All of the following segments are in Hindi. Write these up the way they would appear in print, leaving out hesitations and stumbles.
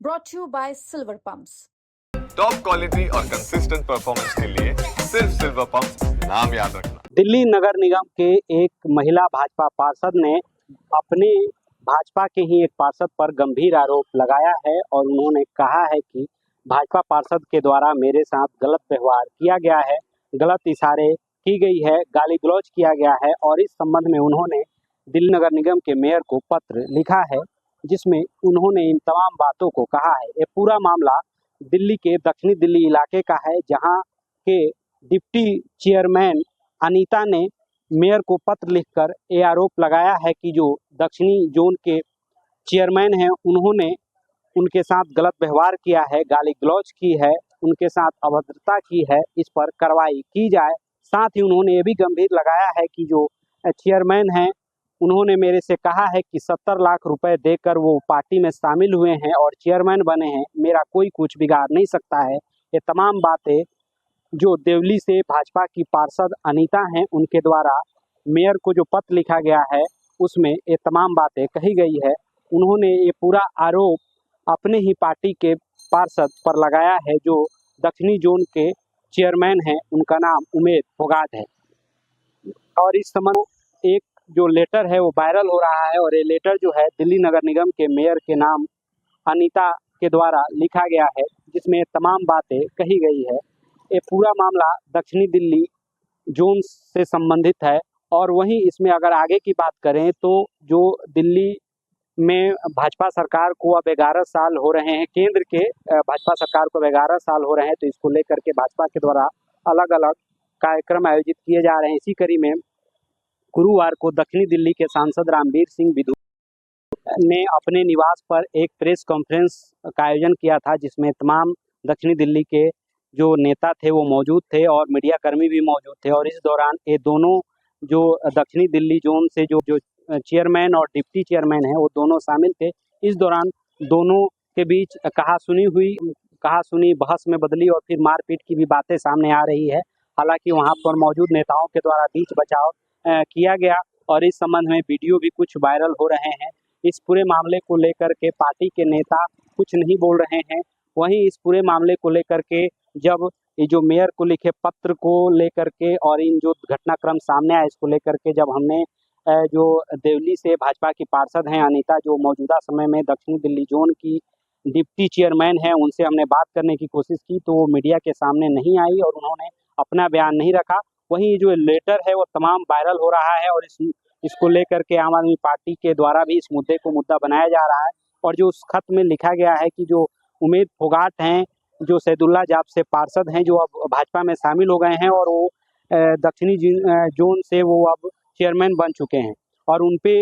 brought to you by Silver Pumps. Top quality और कंसिस्टेंट परफॉर्मेंस के लिए सिर्फ सिल्वर पंप नाम याद रखना। दिल्ली नगर निगम के एक महिला भाजपा पार्षद ने अपने भाजपा के ही एक पार्षद पर गंभीर आरोप लगाया है और उन्होंने कहा है कि भाजपा पार्षद के द्वारा मेरे साथ गलत व्यवहार किया गया है, गलत इशारे की गई है, गाली गलौज किया गया है और इस संबंध में उन्होंने दिल्ली नगर निगम के मेयर को पत्र लिखा है जिसमें उन्होंने इन तमाम बातों को कहा है। ये पूरा मामला दिल्ली के दक्षिणी दिल्ली इलाके का है जहां के डिप्टी चेयरमैन अनीता ने मेयर को पत्र लिखकर ये आरोप लगाया है कि जो दक्षिणी जोन के चेयरमैन हैं उन्होंने उनके साथ गलत व्यवहार किया है, गाली गलौज की है, उनके साथ अभद्रता की है, इस पर कार्रवाई की जाए। साथ ही उन्होंने ये भी गंभीर लगाया है कि जो चेयरमैन हैं उन्होंने मेरे से कहा है कि 70 लाख रुपए देकर वो पार्टी में शामिल हुए हैं और चेयरमैन बने हैं, मेरा कोई कुछ बिगाड़ नहीं सकता है। ये तमाम बातें जो देवली से भाजपा की पार्षद अनीता हैं उनके द्वारा मेयर को जो पत्र लिखा गया है उसमें ये तमाम बातें कही गई है। उन्होंने ये पूरा आरोप अपने ही पार्टी के पार्षद पर लगाया है जो दक्षिणी जोन के चेयरमैन हैं, उनका नाम उमेद फोगाट है। और इस समय एक जो लेटर है वो वायरल हो रहा है और ये लेटर जो है दिल्ली नगर निगम के मेयर के नाम अनीता के द्वारा लिखा गया है जिसमें तमाम बातें कही गई है। ये पूरा मामला दक्षिणी दिल्ली जोन से संबंधित है और वहीं इसमें अगर आगे की बात करें तो जो दिल्ली में भाजपा सरकार को अब 11 साल हो रहे हैं, केंद्र के भाजपा सरकार को 11 साल हो रहे हैं, तो इसको लेकर के भाजपा के द्वारा अलग अलग कार्यक्रम आयोजित किए जा रहे हैं। इसी कड़ी में गुरुवार को दक्षिणी दिल्ली के सांसद रामवीर सिंह बिधू ने अपने निवास पर एक प्रेस कॉन्फ्रेंस का आयोजन किया था जिसमें तमाम दक्षिणी दिल्ली के जो नेता थे वो मौजूद थे और मीडिया कर्मी भी मौजूद थे। और इस दौरान ये दोनों जो दक्षिणी दिल्ली जोन से जो चेयरमैन और डिप्टी चेयरमैन हैं वो दोनों शामिल थे। इस दौरान दोनों के बीच कहा सुनी बहस में बदली और फिर मारपीट की भी बातें सामने आ रही है। हालांकि वहां पर मौजूद नेताओं के द्वारा बीच बचाव किया गया और इस संबंध में वीडियो भी कुछ वायरल हो रहे हैं। इस पूरे मामले को लेकर के पार्टी के नेता कुछ नहीं बोल रहे हैं। वहीं इस पूरे मामले को लेकर के जब ये जो मेयर को लिखे पत्र को लेकर के और इन जो घटनाक्रम सामने आया इसको लेकर के जब हमने जो देवली से भाजपा की पार्षद हैं अनीता जो मौजूदा समय में दक्षिणी दिल्ली जोन की डिप्टी चेयरमैन हैं उनसे हमने बात करने की कोशिश की तो वो मीडिया के सामने नहीं आई और उन्होंने अपना बयान नहीं रखा। वहीं जो लेटर है वो तमाम वायरल हो रहा है और इसको लेकर के आम आदमी पार्टी के द्वारा भी इस मुद्दे को मुद्दा बनाया जा रहा है। और जो उस खत में लिखा गया है कि जो उमेद फोगाट हैं जो सैदुल्ला जाप से पार्षद हैं जो अब भाजपा में शामिल हो गए हैं और वो दक्षिणी जोन से वो अब चेयरमैन बन चुके हैं और उनपे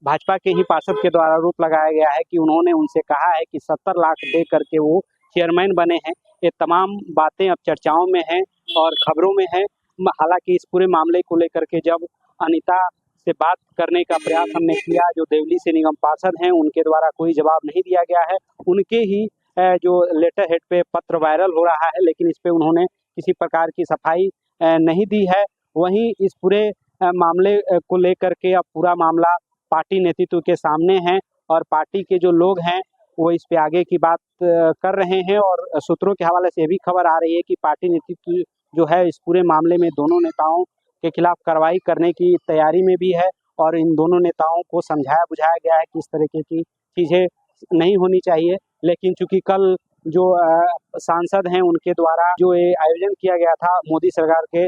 भाजपा के ही पार्षद के द्वारा आरोप लगाया गया है कि उन्होंने उनसे कहा है कि 70 लाख दे करके वो चेयरमैन बने हैं। ये तमाम बातें अब चर्चाओं में हैं और खबरों में हैं। हालांकि इस पूरे मामले को लेकर के जब अनीता से बात करने का प्रयास हमने किया जो देवली से निगम पार्षद हैं उनके द्वारा कोई जवाब नहीं दिया गया है। उनके ही जो लेटर हेड पे पत्र वायरल हो रहा है लेकिन इस पे उन्होंने किसी प्रकार की सफाई नहीं दी है। वहीं इस पूरे मामले को लेकर के अब पूरा मामला पार्टी नेतृत्व के सामने है और पार्टी के जो लोग हैं वो इस पे आगे की बात कर रहे हैं और सूत्रों के हवाले से ये भी खबर आ रही है कि पार्टी नेतृत्व जो है इस पूरे मामले में दोनों नेताओं के खिलाफ कार्रवाई करने की तैयारी में भी है और इन दोनों नेताओं को समझाया बुझाया गया है कि इस तरीके की चीज़ें नहीं होनी चाहिए। लेकिन चूंकि कल जो सांसद हैं उनके द्वारा जो ये आयोजन किया गया था मोदी सरकार के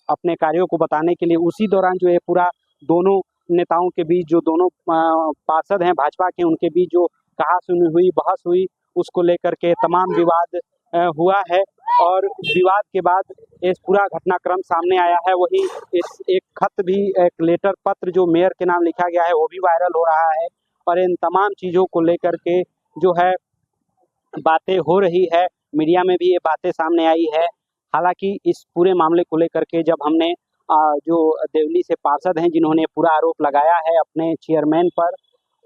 अपने कार्यों को बताने के लिए उसी दौरान जो ये पूरा दोनों नेताओं के बीच जो दोनों पार्षद हैं भाजपा के उनके बीच जो कहा सुनी हुई बहस हुई उसको लेकर के तमाम विवाद हुआ है और विवाद के बाद इस पूरा घटनाक्रम सामने आया है। वही इस एक खत भी एक लेटर पत्र जो मेयर के नाम लिखा गया है वो भी वायरल हो रहा है और इन तमाम चीज़ों को लेकर के जो है बातें हो रही है। मीडिया में भी ये बातें सामने आई है। हालांकि इस पूरे मामले को लेकर के जब हमने जो देवली से पार्षद हैं जिन्होंने पूरा आरोप लगाया है अपने चेयरमैन पर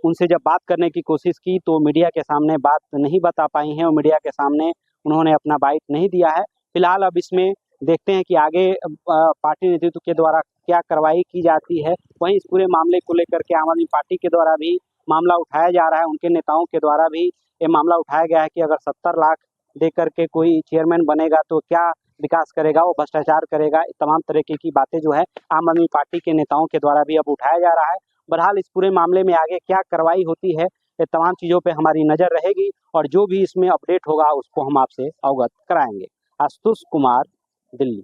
उनसे जब बात करने की कोशिश की तो मीडिया के सामने बात नहीं बता पाई हैं और मीडिया के सामने उन्होंने अपना बाइट नहीं दिया है। फिलहाल अब इसमें देखते हैं कि आगे पार्टी नेतृत्व के द्वारा क्या कार्रवाई की जाती है। वहीं इस पूरे मामले को लेकर के आम आदमी पार्टी के द्वारा भी मामला उठाया जा रहा है। उनके नेताओं के द्वारा भी ये मामला उठाया गया है कि अगर 70 लाख दे करके कोई चेयरमैन बनेगा तो क्या विकास करेगा, वो भ्रष्टाचार करेगा। तमाम तरीके की बातें जो है आम आदमी पार्टी के नेताओं के द्वारा भी अब उठाया जा रहा है। बहरहाल इस पूरे मामले में आगे क्या कार्रवाई होती है, ये तमाम चीज़ों पे हमारी नज़र रहेगी और जो भी इसमें अपडेट होगा उसको हम आपसे अवगत कराएंगे। आशुतोष कुमार, दिल्ली।